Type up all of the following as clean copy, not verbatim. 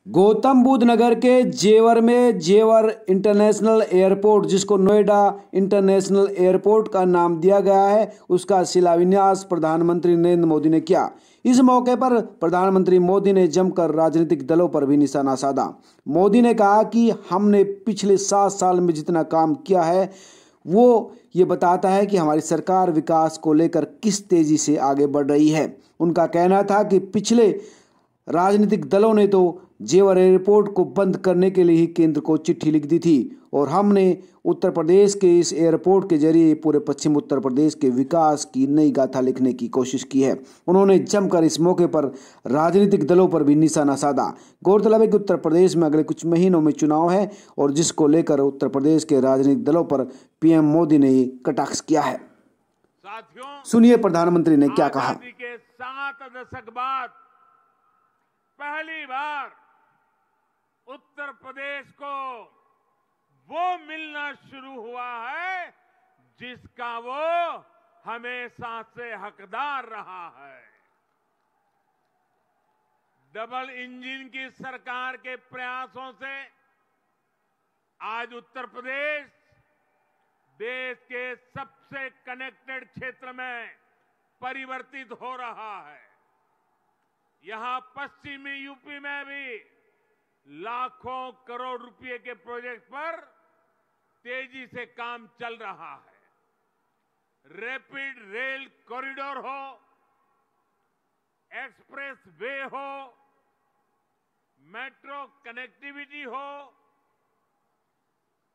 गौतम बुद्ध नगर के जेवर में जेवर इंटरनेशनल एयरपोर्ट, जिसको नोएडा इंटरनेशनल एयरपोर्ट का नाम दिया गया है, उसका शिलान्यास प्रधानमंत्री नरेंद्र मोदी ने किया। इस मौके पर प्रधानमंत्री मोदी ने जमकर राजनीतिक दलों पर भी निशाना साधा। मोदी ने कहा कि हमने पिछले 7 साल में जितना काम किया है वो ये बताता है कि हमारी सरकार विकास को लेकर किस तेजी से आगे बढ़ रही है। उनका कहना था कि पिछले राजनीतिक दलों ने तो जेवर एयरपोर्ट को बंद करने के लिए ही केंद्र को चिट्ठी लिख दी थी और हमने उत्तर प्रदेश के इस एयरपोर्ट के जरिए पूरे पश्चिम उत्तर प्रदेश के विकास की नई गाथा लिखने की कोशिश की है। उन्होंने जमकर इस मौके पर राजनीतिक दलों पर भी निशाना साधा। गौरतलब है कि उत्तर प्रदेश में अगले कुछ महीनों में चुनाव है और जिसको लेकर उत्तर प्रदेश के राजनीतिक दलों पर पीएम मोदी ने कटाक्ष किया है। साथियों, सुनिए प्रधानमंत्री ने क्या कहा। आजादी के 7 दशक बाद पहली बार उत्तर प्रदेश को वो मिलना शुरू हुआ है जिसका वो हमेशा से हकदार रहा है। डबल इंजन की सरकार के प्रयासों से आज उत्तर प्रदेश देश के सबसे कनेक्टेड क्षेत्र में परिवर्तित हो रहा है। यहां पश्चिमी यूपी में भी लाखों करोड़ रुपए के प्रोजेक्ट पर तेजी से काम चल रहा है। रैपिड रेल कॉरिडोर हो, एक्सप्रेस वे हो, मेट्रो कनेक्टिविटी हो,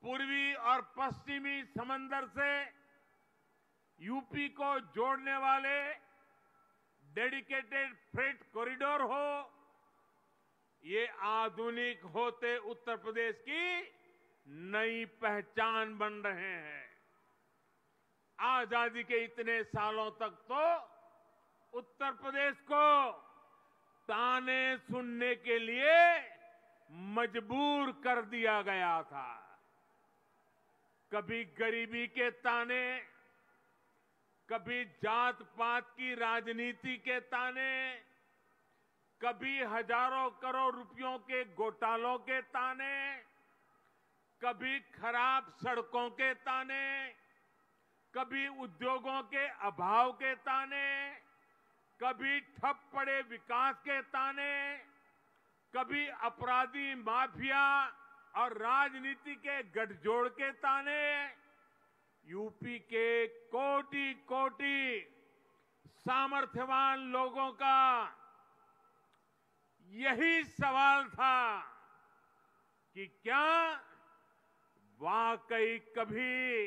पूर्वी और पश्चिमी समंदर से यूपी को जोड़ने वाले डेडिकेटेड फ्रेट कॉरिडोर हो, ये आधुनिक होते उत्तर प्रदेश की नई पहचान बन रहे हैं। आजादी के इतने सालों तक तो उत्तर प्रदेश को ताने सुनने के लिए मजबूर कर दिया गया था। कभी गरीबी के ताने, कभी जात पात की राजनीति के ताने, कभी हजारों करोड़ रुपयों के घोटालों के ताने, कभी खराब सड़कों के ताने, कभी उद्योगों के अभाव के ताने, कभी ठप पड़े विकास के ताने, कभी अपराधी माफिया और राजनीति के गठजोड़ के ताने। यूपी के कोटि कोटि सामर्थ्यवान लोगों का यही सवाल था कि क्या वाकई कभी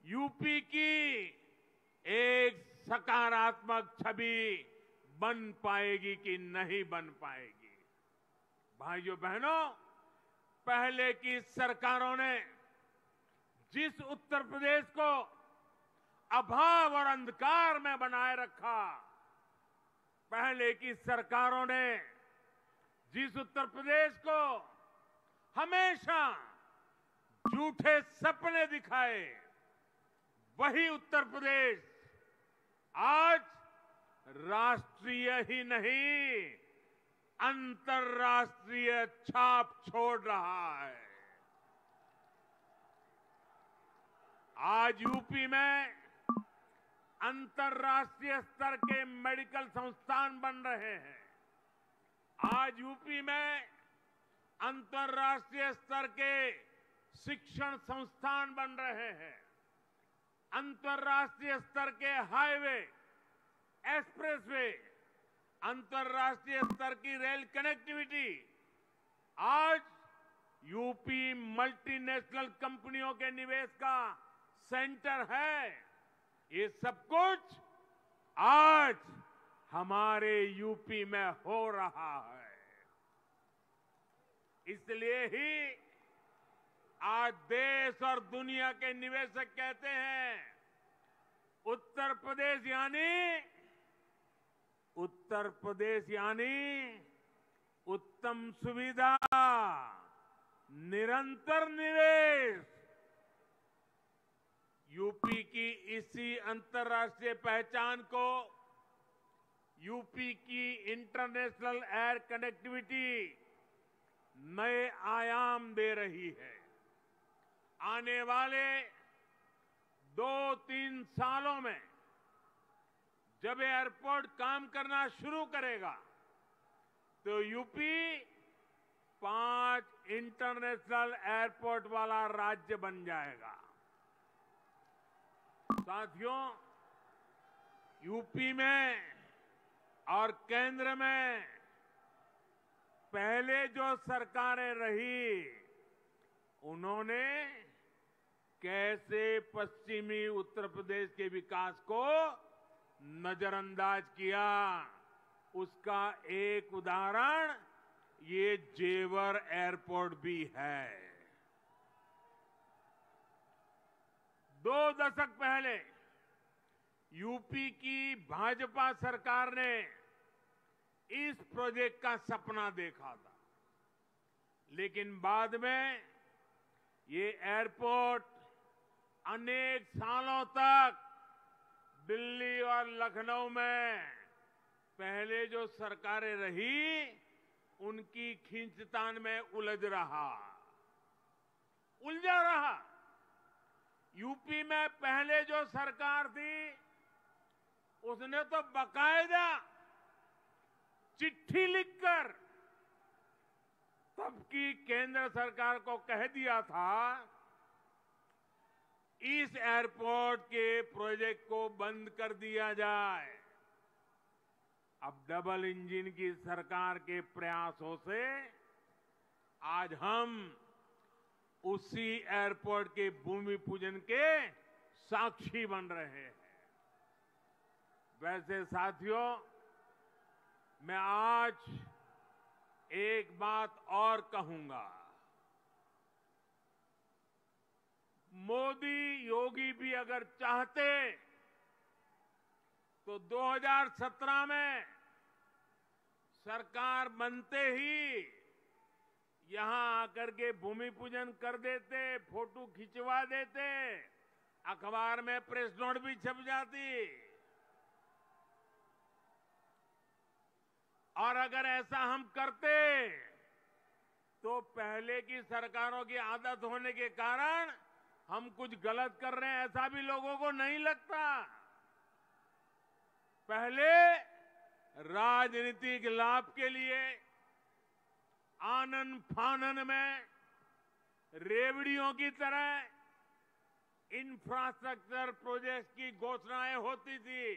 यूपी की एक सकारात्मक छवि बन पाएगी कि नहीं बन पाएगी। भाइयों बहनों, पहले की सरकारों ने जिस उत्तर प्रदेश को अभाव और अंधकार में बनाए रखा, पहले की सरकारों ने जिस उत्तर प्रदेश को हमेशा झूठे सपने दिखाए, वही उत्तर प्रदेश आज राष्ट्रीय ही नहीं अंतर्राष्ट्रीय छाप छोड़ रहा है। आज यूपी में अंतर्राष्ट्रीय स्तर के मेडिकल संस्थान बन रहे हैं। आज यूपी में अंतर्राष्ट्रीय स्तर के शिक्षण संस्थान बन रहे हैं। अंतर्राष्ट्रीय स्तर के हाईवे, एक्सप्रेसवे, अंतर्राष्ट्रीय स्तर की रेल कनेक्टिविटी। आज यूपी मल्टीनेशनल कंपनियों के निवेश का सेंटर है। ये सब कुछ आज हमारे यूपी में हो रहा है। इसलिए ही आज देश और दुनिया के निवेशक कहते हैं, उत्तर प्रदेश यानी उत्तम सुविधा, निरंतर निवेश। यूपी की इसी अंतर्राष्ट्रीय पहचान को, यूपी की इंटरनेशनल एयर कनेक्टिविटी नए आयाम दे रही है। आने वाले 2-3 सालों में जब एयरपोर्ट काम करना शुरू करेगा तो यूपी 5 इंटरनेशनल एयरपोर्ट वाला राज्य बन जाएगा। साथियों, यूपी में और केंद्र में पहले जो सरकारें रही, उन्होंने कैसे पश्चिमी उत्तर प्रदेश के विकास को नजरअंदाज किया, उसका एक उदाहरण ये जेवर एयरपोर्ट भी है। 2 दशक पहले यूपी की भाजपा सरकार ने इस प्रोजेक्ट का सपना देखा था, लेकिन बाद में ये एयरपोर्ट अनेक सालों तक दिल्ली और लखनऊ में पहले जो सरकारें रही, उनकी खींचतान में उलझा रहा। यूपी में पहले जो सरकार थी, उसने तो बाकायदा चिट्ठी लिखकर तब की केंद्र सरकार को कह दिया था इस एयरपोर्ट के प्रोजेक्ट को बंद कर दिया जाए। अब डबल इंजन की सरकार के प्रयासों से आज हम उसी एयरपोर्ट के भूमि पूजन के साक्षी बन रहे हैं। वैसे साथियों, मैं आज एक बात और कहूंगा। मोदी योगी भी अगर चाहते तो 2017 में सरकार बनते ही यहां आकर के भूमि पूजन कर देते, फोटो खिंचवा देते, अखबार में प्रेस नोट भी छप जाती। और अगर ऐसा हम करते तो पहले की सरकारों की आदत होने के कारण हम कुछ गलत कर रहे हैं ऐसा भी लोगों को नहीं लगता। पहले राजनीतिक लाभ के लिए आनन फानन में रेवड़ियों की तरह इंफ्रास्ट्रक्चर प्रोजेक्ट की घोषणाएं होती थी,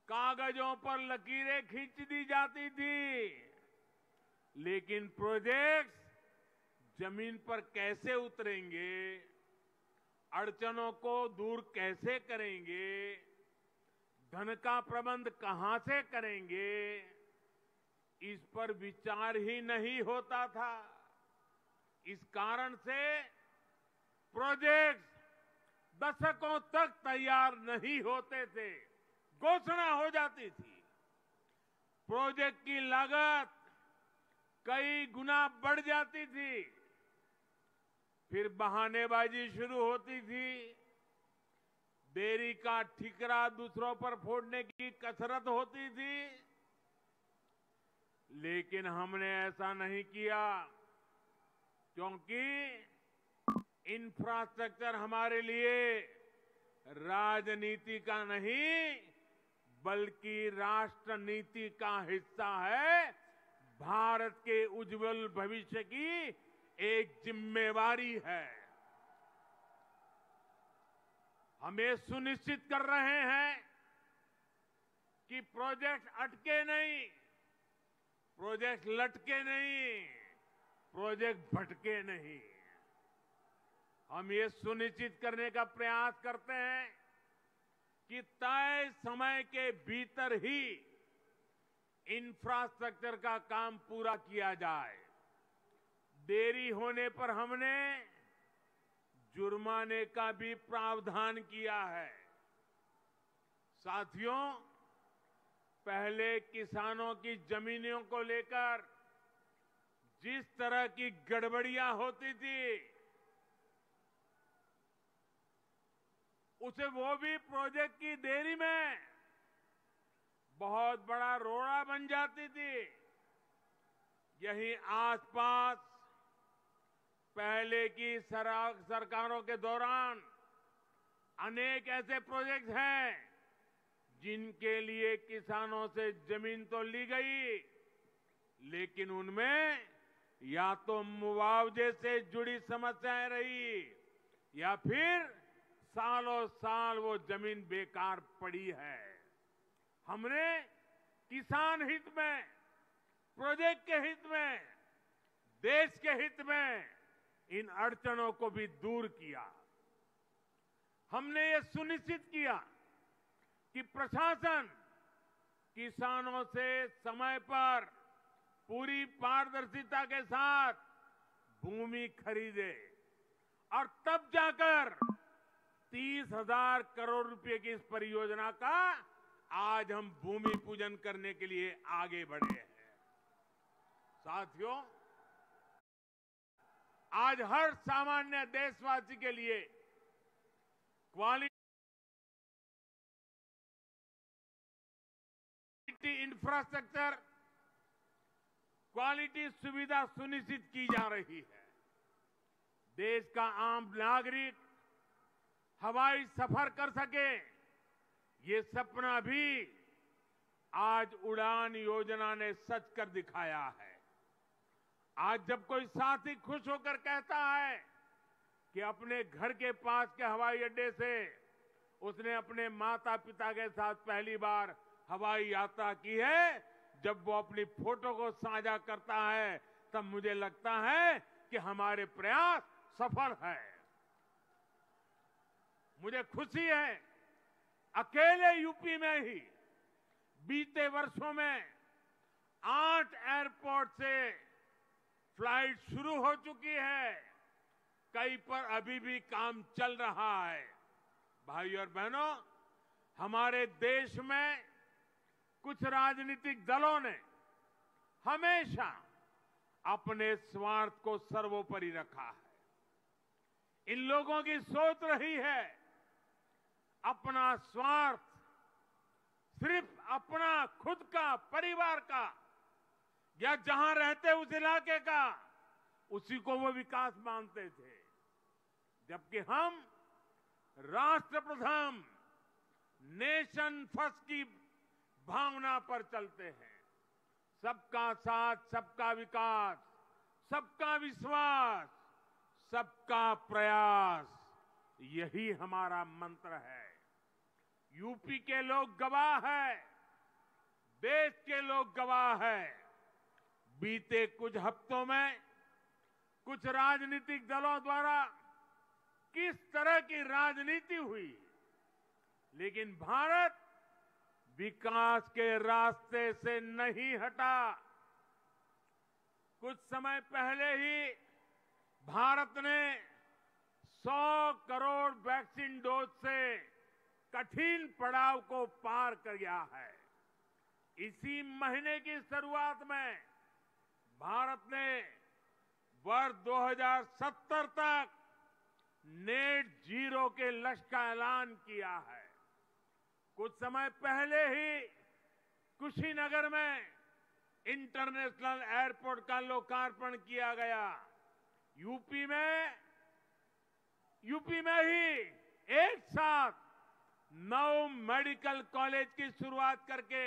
कागजों पर लकीरें खींच दी जाती थी, लेकिन प्रोजेक्ट्स जमीन पर कैसे उतरेंगे, अड़चनों को दूर कैसे करेंगे, धन का प्रबंध कहां से करेंगे, इस पर विचार ही नहीं होता था। इस कारण से प्रोजेक्ट्स दशकों तक तैयार नहीं होते थे, घोषणा हो जाती थी। प्रोजेक्ट की लागत कई गुना बढ़ जाती थी, फिर बहानेबाजी शुरू होती थी, देरी का ठिकरा दूसरों पर फोड़ने की कसरत होती थी। लेकिन हमने ऐसा नहीं किया, क्योंकि इंफ्रास्ट्रक्चर हमारे लिए राजनीति का नहीं बल्कि राष्ट्र नीति का हिस्सा है, भारत के उज्जवल भविष्य की एक जिम्मेवारी है। हम ये सुनिश्चित कर रहे हैं कि प्रोजेक्ट अटके नहीं, प्रोजेक्ट लटके नहीं, प्रोजेक्ट भटके नहीं। हम ये सुनिश्चित करने का प्रयास करते हैं कि तय समय के भीतर ही इंफ्रास्ट्रक्चर का काम पूरा किया जाए। देरी होने पर हमने जुर्माने का भी प्रावधान किया है। साथियों, पहले किसानों की जमीनों को लेकर जिस तरह की गड़बड़ियां होती थी, उसे वो भी प्रोजेक्ट की देरी में बहुत बड़ा रोड़ा बन जाती थी। यहीं आसपास पहले की सरकारों के दौरान अनेक ऐसे प्रोजेक्ट हैं जिनके लिए किसानों से जमीन तो ली गई, लेकिन उनमें या तो मुआवजे से जुड़ी समस्याएं रही या फिर सालों साल वो जमीन बेकार पड़ी है। हमने किसान हित में, प्रोजेक्ट के हित में, देश के हित में इन अड़चनों को भी दूर किया। हमने ये सुनिश्चित किया कि प्रशासन किसानों से समय पर पूरी पारदर्शिता के साथ भूमि खरीदे और तब जाकर 30,000 करोड़ रुपए की इस परियोजना का आज हम भूमि पूजन करने के लिए आगे बढ़े हैं। साथियों, आज हर सामान्य देशवासी के लिए क्वालिटी इंफ्रास्ट्रक्चर, क्वालिटी सुविधा सुनिश्चित की जा रही है। देश का आम नागरिक हवाई सफर कर सके, ये सपना भी आज उड़ान योजना ने सच कर दिखाया है। आज जब कोई साथी खुश होकर कहता है कि अपने घर के पास के हवाई अड्डे से उसने अपने माता पिता के साथ पहली बार हवाई यात्रा की है, जब वो अपनी फोटो को साझा करता है तब मुझे लगता है कि हमारे प्रयास सफल है। मुझे खुशी है, अकेले यूपी में ही बीते वर्षों में 8 एयरपोर्ट से फ्लाइट शुरू हो चुकी है, कई पर अभी भी काम चल रहा है। भाइयों और बहनों, हमारे देश में कुछ राजनीतिक दलों ने हमेशा अपने स्वार्थ को सर्वोपरि रखा है। इन लोगों की सोच रही है अपना स्वार्थ, सिर्फ अपना खुद का, परिवार का या जहां रहते उस इलाके का, उसी को वो विकास मानते थे। जबकि हम राष्ट्र प्रथम, नेशन फर्स्ट की भावना पर चलते हैं। सबका साथ, सबका विकास, सबका विश्वास, सबका प्रयास, यही हमारा मंत्र है। यूपी के लोग गवाह हैं, देश के लोग गवाह हैं। बीते कुछ हफ्तों में कुछ राजनीतिक दलों द्वारा किस तरह की राजनीति हुई, लेकिन भारत विकास के रास्ते से नहीं हटा। कुछ समय पहले ही भारत ने 100 करोड़ वैक्सीन डोज से कठिन पड़ाव को पार कर गया है। इसी महीने की शुरुआत में भारत ने वर्ष 2070 तक नेट जीरो के लक्ष्य का ऐलान किया है। कुछ समय पहले ही कुशीनगर में इंटरनेशनल एयरपोर्ट का लोकार्पण किया गया। यूपी में ही एक साथ 9 मेडिकल कॉलेज की शुरुआत करके